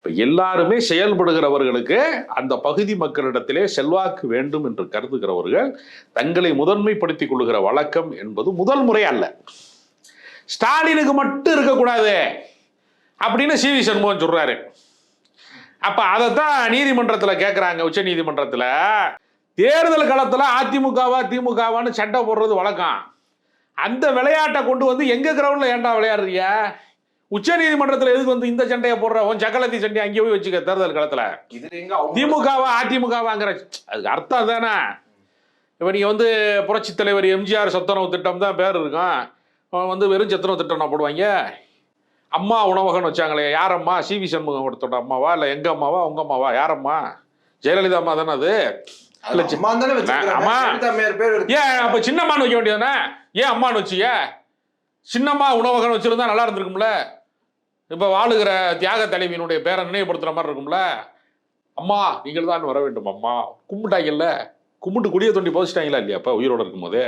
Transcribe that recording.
இப்ப எல்லாருமே செயல்படுகிறவர்களுக்கு அந்த பகுதி மக்களிடத்திலே செல்வாக்கு வேண்டும் என்று கருதுகிறவர்கள் தங்களை முதன்மைப்படுத்திக் கொள்ளுகிற வழக்கம் என்பது முதல் முறை அல்ல. ஸ்டாலினுக்கு மட்டும் இருக்கக்கூடாது அப்படின்னு சி.வி. சண்முகம் சொல்றாரு. அப்ப அதைத்தான் நீதிமன்றத்தில் கேட்கிறாங்க. உச்ச நீதிமன்றத்தில் தேர்தல் களத்தில் அதிமுகவா திமுகவான்னு சண்டை போடுறது வழக்கம். அந்த விளையாட்டை கொண்டு வந்து எங்க கிரவுண்ட்ல ஏன்டா விளையாடுறிய? உச்ச நீதிமன்றத்தில் எதுக்கு வந்து இந்த சண்டையை போடுற? உன் சக்கலத்தி சண்டையை அங்கேயே போய் வச்சுக்க. தேர்தல் களத்துல திமுகவா அதிமுகவாங்கிற அதுக்கு அர்த்தம் தானே. இப்ப நீங்க வந்து புரட்சி தலைவர் எம்ஜிஆர் சத்துணவு திட்டம் தான் பேர் இருக்கும். அவன் வந்து வெறும் சத்துணவு திட்டம் நான் போடுவாங்க. அம்மா உணவகம் வச்சாங்களே, யார் அம்மா? சி.வி. சண்முகம் கொடுத்தோட அம்மாவா இல்லை எங்க அம்மாவா உங்க அம்மாவா? யார் அம்மா? ஜெயலலிதா அம்மா தானே அது. ஏன் அப்ப சின்னம்மான்னு வைக்க வேண்டியதானே? ஏன் அம்மான்னு வச்சிய? சின்னம்மா உணவகம் வச்சிருந்தா நல்லா இருந்திருக்கும்ல. இப்ப வாழுகிற தியாக தலைவியினுடைய பேரை நினைவுபடுத்துற மாதிரி இருக்கும்ல. அம்மா நீங்கள் தான் வர வேண்டும் அம்மா. கும்பிட்டாங்கல்ல, கும்பிட்டு குடிய தோண்டி போதிச்சிட்டாங்களா இல்லையா? அப்ப உயிரோட இருக்கும் போதே